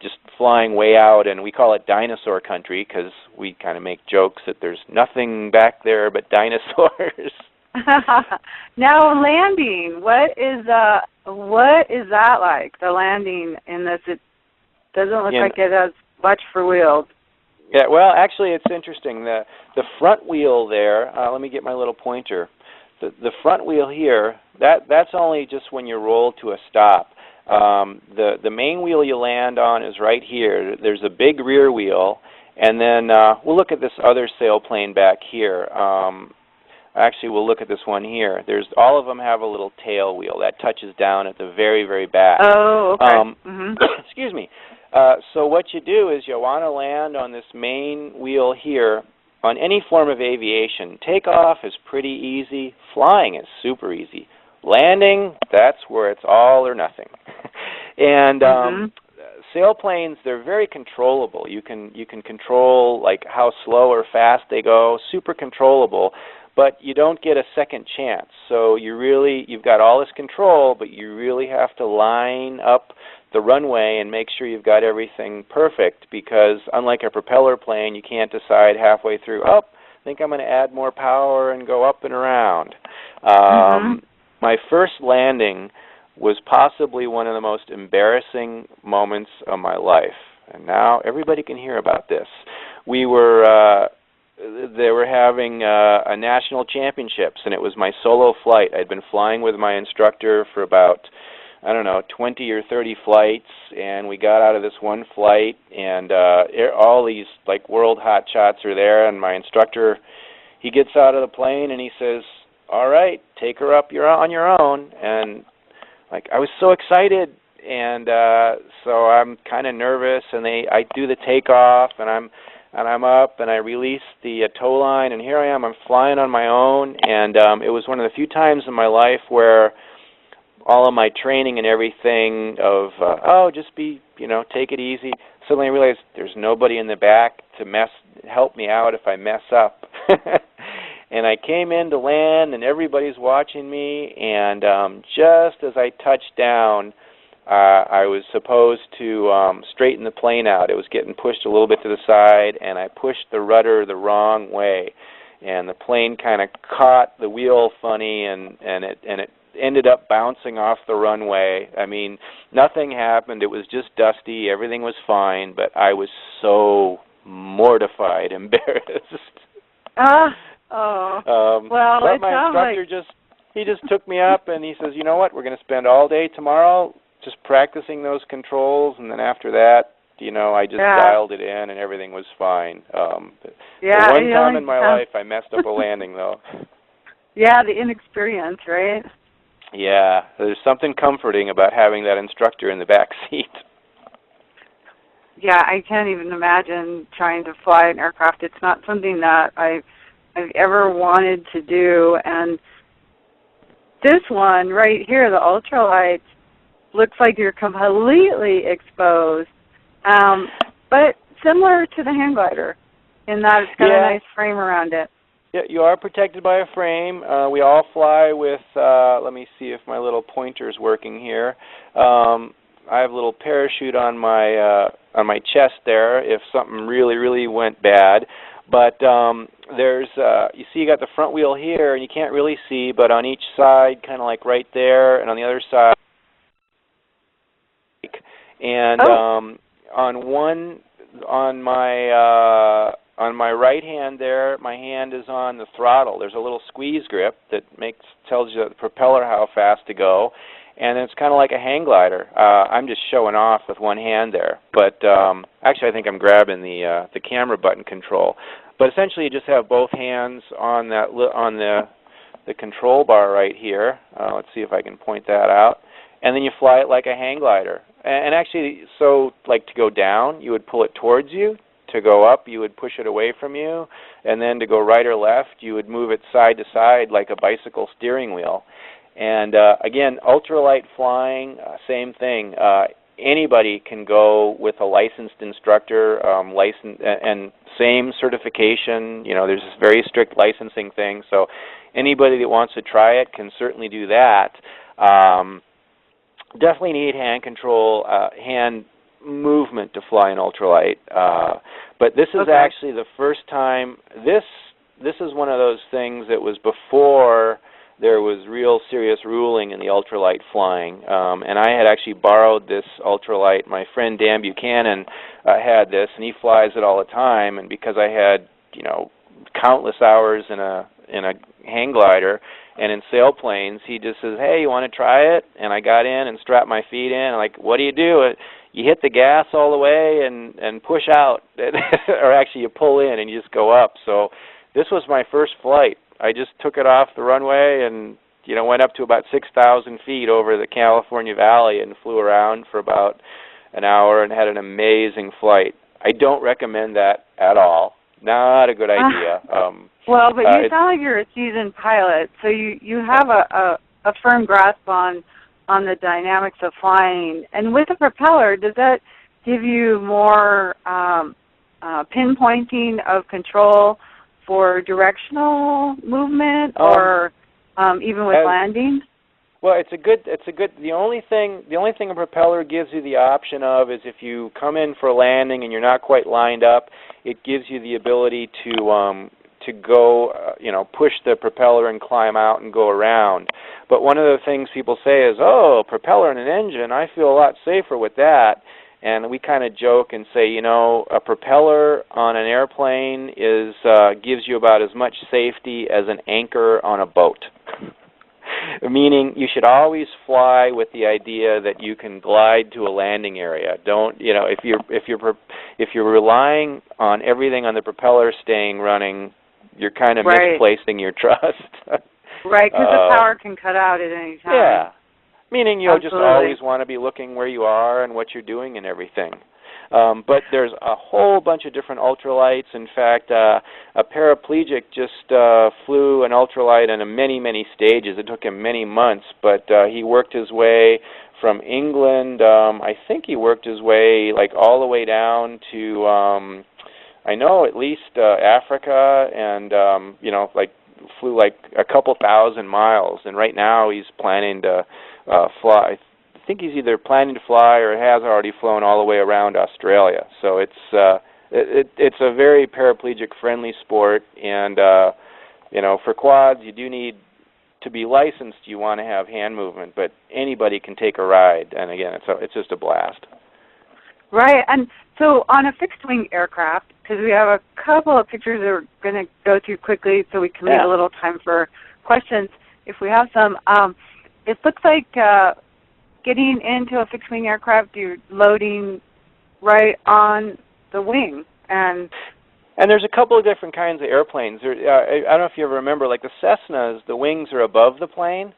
D: just flying way out, and we call it dinosaur country because we kind of make jokes that there's nothing back there but dinosaurs.
C: Now landing, what is that like? The landing in this, it doesn't look like it has much for wheels.
D: Yeah, well, actually, it's interesting. The front wheel there. Let me get my little pointer. The front wheel here. That's only just when you roll to a stop. The main wheel you land on is right here. There's a big rear wheel, and then we'll look at this other sailplane back here. Actually, we'll look at this one here. All of them have a little tail wheel that touches down at the very, very back.
C: Oh, okay.
D: Excuse me. So what you do is you want to land on this main wheel here. On any form of aviation, takeoff is pretty easy. Flying is super easy. Landing, that's where it's all or nothing. And sailplanes, they're very controllable. You can control like how slow or fast they go, super controllable, but you don't get a second chance. So you've got all this control, but you really have to line up the runway and make sure you've got everything perfect, because unlike a propeller plane, you can't decide halfway through, I think I'm going to add more power and go up and around. My first landing was possibly one of the most embarrassing moments of my life, and now everybody can hear about this. They were having a national championships, and it was my solo flight. I'd been flying with my instructor for about I don't know, 20 or 30 flights, and we got out of this one flight, and all these like world hot shots are there, and my instructor, he gets out of the plane and he says, "All right, take her up. You're on your own." And like I was so excited, and so I'm kind of nervous, and I do the takeoff, and I'm up, and I release the tow line, and here I am. I'm flying on my own, and it was one of the few times in my life where all of my training and everything of just take it easy. Suddenly I realized there's nobody in the back to help me out if I mess up. And I came in to land, and everybody's watching me, and just as I touched down, I was supposed to straighten the plane out. It was getting pushed a little bit to the side, and I pushed the rudder the wrong way, and the plane kind of caught the wheel funny, and it ended up bouncing off the runway. I mean, nothing happened. It was just dusty. Everything was fine, but I was so mortified, embarrassed.
C: Well,
D: but
C: it
D: my
C: sounds
D: instructor he just took me up, and he says, "You know what? We're going to spend all day tomorrow just practicing those controls, and then after that, I just dialed it in, and everything was fine."
C: Yeah,
D: one time in my life, I messed up a landing, though.
C: Yeah, the inexperience, right?
D: Yeah, there's something comforting about having that instructor in the back seat.
C: Yeah, I can't even imagine trying to fly an aircraft. It's not something that I've ever wanted to do. And this one right here, the ultralight, looks like you're completely exposed, but similar to the hang glider in that it's got a nice frame around it.
D: Yeah, you are protected by a frame. We all fly with, let me see if my little pointer's working here. I have a little parachute on my chest there if something really, really went bad. But there's, you see you got the front wheel here, and you can't really see, but on each side, kind of like right there, and on the other side, and on my right hand there, my hand is on the throttle. There's a little squeeze grip that tells you the propeller how fast to go, and it's kind of like a hang glider. I'm just showing off with one hand there, but actually I think I'm grabbing the camera button control. But essentially, you just have both hands on the control bar right here. Let's see if I can point that out, and then you fly it like a hang glider. And actually, so like to go down, you would pull it towards you. To go up, you would push it away from you. And then to go right or left, you would move it side to side like a bicycle steering wheel. And again, ultralight flying, same thing. Anybody can go with a licensed instructor, and same certification. There's this very strict licensing thing. So anybody that wants to try it can certainly do that. Definitely need hand control, hand movement to fly an ultralight. But this is actually the first time. This is one of those things that was before there was real serious ruling in the ultralight flying. And I had actually borrowed this ultralight. My friend Dan Buchanan had this, and he flies it all the time. And because I had countless hours in a hang glider and in sailplanes, he just says, "Hey, you want to try it?" And I got in and strapped my feet in. I'm like, what do? You hit the gas all the way and push out, or actually you pull in and you just go up. So this was my first flight. I just took it off the runway and went up to about 6,000 feet over the California Valley and flew around for about an hour and had an amazing flight. I don't recommend that at all. Not a good idea.
C: Well, but you sound like you're a seasoned pilot, so you have a firm grasp on the dynamics of flying. And with a propeller, does that give you more pinpointing of control for directional movement, or even with landing?
D: Well, it's a good. The only thing a propeller gives you the option of is if you come in for a landing and you're not quite lined up, it gives you the ability to go, push the propeller and climb out and go around. But one of the things people say is, "Oh, propeller and an engine, I feel a lot safer with that." And we kind of joke and say, a propeller on an airplane gives you about as much safety as an anchor on a boat. Meaning you should always fly with the idea that you can glide to a landing area. Don't, if you're relying on everything on the propeller staying running, you're kind of misplacing your trust.
C: Right, because the power can cut out at any time.
D: Yeah. Meaning you'll
C: Absolutely.
D: just always want to be looking where you are and what you're doing and everything. But there's a whole bunch of different ultralights. In fact, a paraplegic just flew an ultralight in many, many stages. It took him many months, but he worked his way from England. I think he worked his way all the way down to, I know at least Africa, and flew a couple thousand miles. And right now he's planning to fly. I think he's either planning to fly or has already flown all the way around Australia. So it's a very paraplegic-friendly sport, and for quads you do need to be licensed. You want to have hand movement, but anybody can take a ride, and again, it's just a blast.
C: Right, and so on a fixed-wing aircraft, because we have a couple of pictures that we're going to go through quickly so we can leave a little time for questions if we have some. It looks like getting into a fixed-wing aircraft, you're loading right on the wing. And
D: there's a couple of different kinds of airplanes. I don't know if you ever remember, the Cessnas, the wings are above the plane.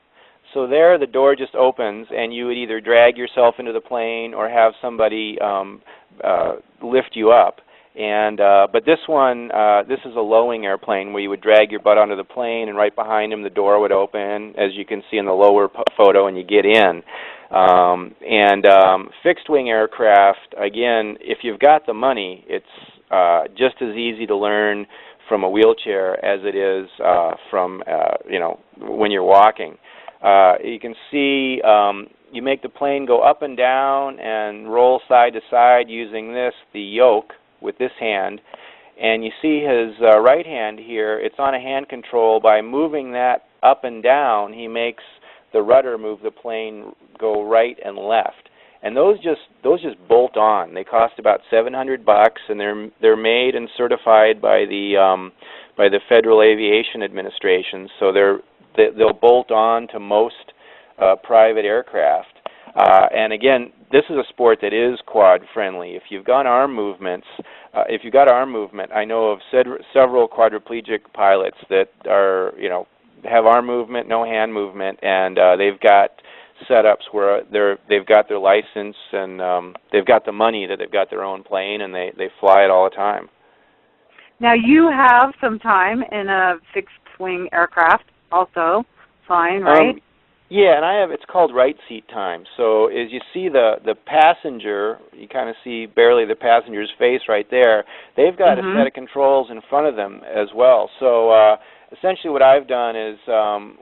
D: So there the door just opens, and you would either drag yourself into the plane or have somebody lift you up. But this one, this is a low-wing airplane where you would drag your butt onto the plane, and right behind him the door would open, as you can see in the lower photo, and you get in. Fixed-wing aircraft, again, if you've got the money, it's just as easy to learn from a wheelchair as it is from when you're walking. You can see you make the plane go up and down and roll side to side using the yoke with this hand, and you see his right hand here. It's on a hand control. By moving that up and down, he makes the rudder move the plane go right and left. And those just bolt on. They cost about $700, and they're made and certified by the Federal Aviation Administration. So they'll bolt on to most private aircraft. And again, this is a sport that is quad friendly. If you've got arm movement, I know of several quadriplegic pilots that are, have arm movement, no hand movement, and they've got setups where they've got their license, and they've got the money that they've got their own plane, and they fly it all the time.
C: Now you have some time in a fixed-wing aircraft also flying, right?
D: Yeah, and it's called right seat time. So as you see the passenger, you kind of see barely the passenger's face right there. They've got a set of controls in front of them as well. So essentially what I've done is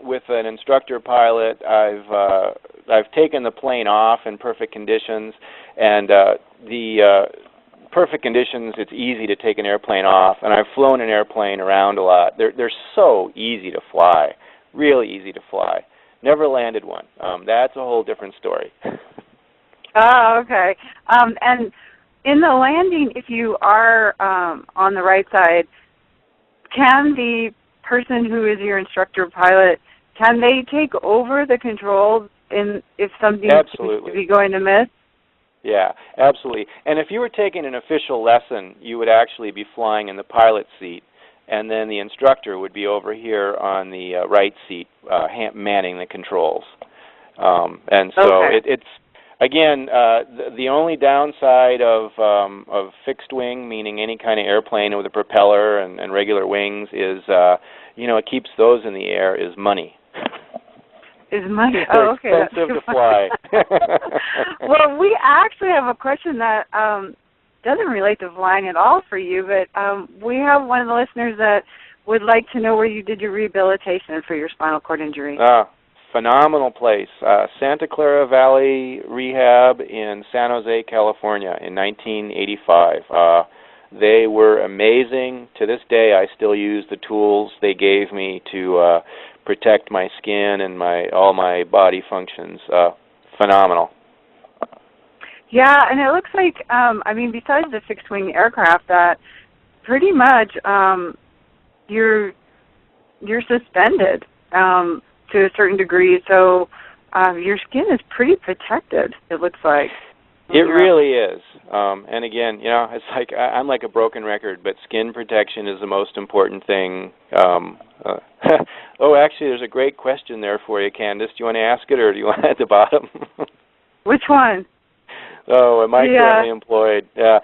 D: with an instructor pilot, I've taken the plane off in perfect conditions, and the perfect conditions, it's easy to take an airplane off, and I've flown an airplane around a lot. They're so easy to fly, really easy to fly. Never landed one. That's a whole different story.
C: Oh, okay. And in the landing, if you are on the right side, can the person who is your instructor pilot, can they take over the controls if something seems to be going to miss?
D: Yeah, absolutely. And if you were taking an official lesson, you would actually be flying in the pilot seat, and then the instructor would be over here on the right seat manning the controls. And so it's, again, the only downside of fixed wing, meaning any kind of airplane with a propeller and regular wings, is, it keeps those in the air, is money.
C: Is money.
D: They're
C: okay.
D: expensive to fly.
C: Well, we actually have a question that doesn't relate to flying at all for you, but we have one of the listeners that would like to know where you did your rehabilitation for your spinal cord injury.
D: Phenomenal place. Santa Clara Valley Rehab in San Jose, California in 1985. They were amazing. To this day, I still use the tools they gave me to protect my skin and all my body functions. Phenomenal.
C: Yeah, and it looks like, besides the fixed-wing aircraft, that pretty much you're suspended. to a certain degree. So your skin is pretty protected, it looks like.
D: It really is. And again, it's like I'm like a broken record, but skin protection is the most important thing. Oh, actually, there's a great question there for you, Candace. Do you want to ask it, or do you want it at the bottom?
C: Which one?
D: Oh, am I currently employed? Yeah.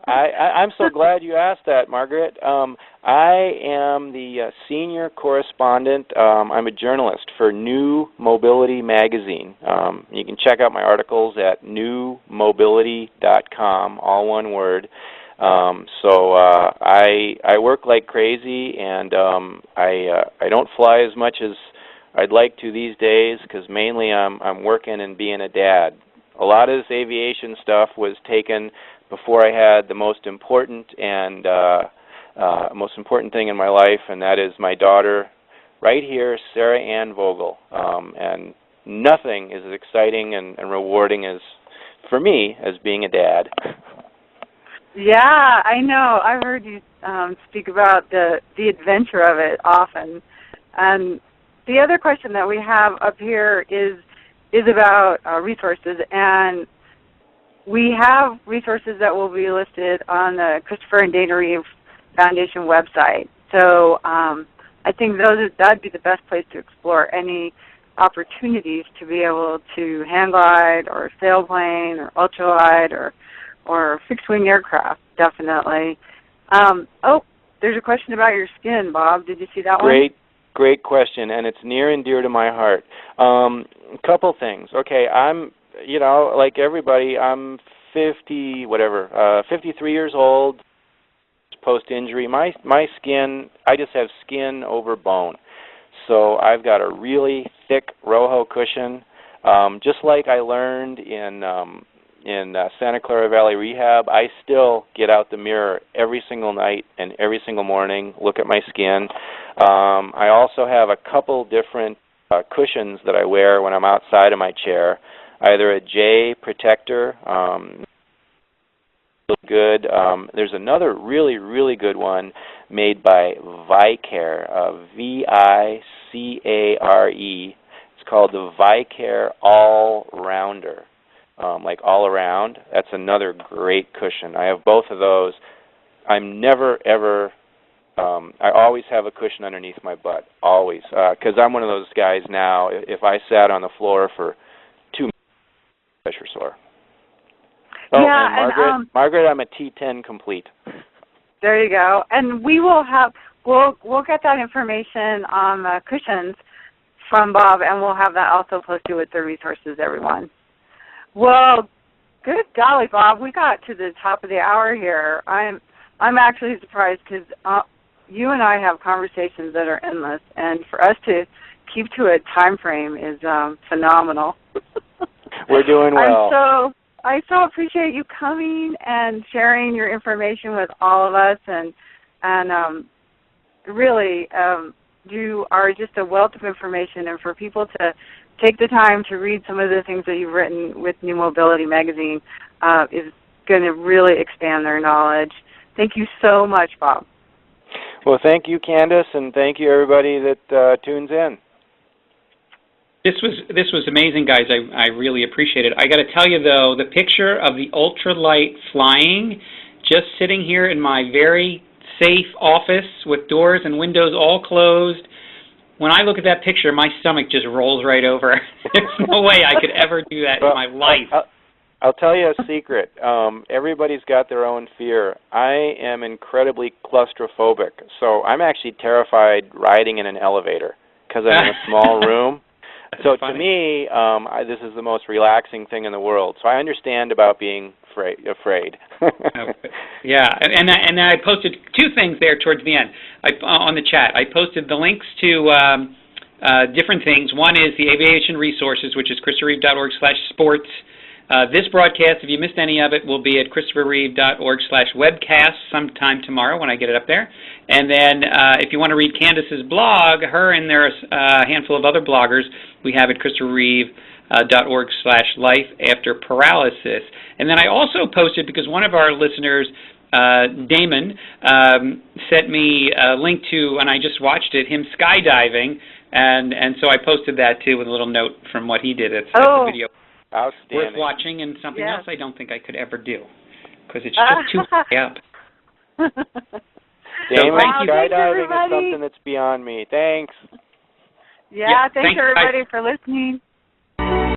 D: I'm so glad you asked that, Margaret. I am the senior correspondent. I'm a journalist for New Mobility magazine. You can check out my articles at newmobility.com, all one word. So I work like crazy, and I don't fly as much as I'd like to these days because mainly I'm working and being a dad. A lot of this aviation stuff was taken before I had the most important thing in my life, and that is my daughter, right here, Sarah Ann Vogel. And nothing is as exciting and rewarding as, for me, as being a dad.
C: Yeah, I know. I've heard you speak about the adventure of it often. And the other question that we have up here is about resources, and we have resources that will be listed on the Christopher and Dana Reeve Foundation website. So I think that'd be the best place to explore any opportunities to be able to hang glide or sailplane or ultralight or fixed-wing aircraft, definitely. There's a question about your skin, Bob. Did you see that one?
D: Great question, and it's near and dear to my heart. A couple things. Okay, I'm, like everybody, I'm 53 years old, post-injury. My skin, I just have skin over bone. So I've got a really thick Rojo cushion, just like I learned in Santa Clara Valley Rehab. I still get out the mirror every single night and every single morning, look at my skin. I also have a couple different cushions that I wear when I'm outside of my chair, either a J protector, good. There's another really, really good one made by Vicare, V-I-C-A-R-E. It's called the Vicare All-Rounder, like all around. That's another great cushion. I have both of those. I'm never, ever... I always have a cushion underneath my butt, always, because I'm one of those guys now. If I sat on the floor for 2 minutes, pressure sore. Oh,
C: yeah,
D: and Margaret, I'm a T10 complete.
C: There you go. And we will we'll get that information on the cushions from Bob, and we'll have that also posted with the resources, everyone. Well, good golly, Bob, we got to the top of the hour here. I'm actually surprised because you and I have conversations that are endless, and for us to keep to a time frame is phenomenal.
D: We're doing well.
C: I so appreciate you coming and sharing your information with all of us, and really you are just a wealth of information, and for people to take the time to read some of the things that you've written with New Mobility magazine is going to really expand their knowledge. Thank you so much, Bob.
D: Well, thank you, Candace, and thank you, everybody that tunes in.
A: This was amazing, guys. I really appreciate it. I got to tell you, though, the picture of the ultralight flying, just sitting here in my very safe office with doors and windows all closed, when I look at that picture, my stomach just rolls right over. There's no way I could ever do that in my life.
D: I'll tell you a secret. Everybody's got their own fear. I am incredibly claustrophobic, so I'm actually terrified riding in an elevator because I'm in a small room. So to me, this is the most relaxing thing in the world. So I understand about being afraid.
A: Yeah, and I posted two things there towards the end on the chat. I posted the links to different things. One is the aviation resources, which is christopherreeve.org/sports. This broadcast, if you missed any of it, will be at christopherreeve.org/webcast sometime tomorrow when I get it up there. And then if you want to read Candace's blog, her and there's a handful of other bloggers, we have at christopherreeve.org/life-after-paralysis. And then I also posted, because one of our listeners, Damon, sent me a link to, and I just watched it, him skydiving And so I posted that too with a little note from what he did. It's a video worth
D: outstanding.
A: watching, and something
C: Yes.
A: else I don't think I could ever do because it's just too high up.
D: Damon,
A: thank you.
D: skydiving is
C: everybody.
D: something that's beyond me. Thanks.
C: Yeah, thanks
A: thanks, guys.
C: everybody for listening.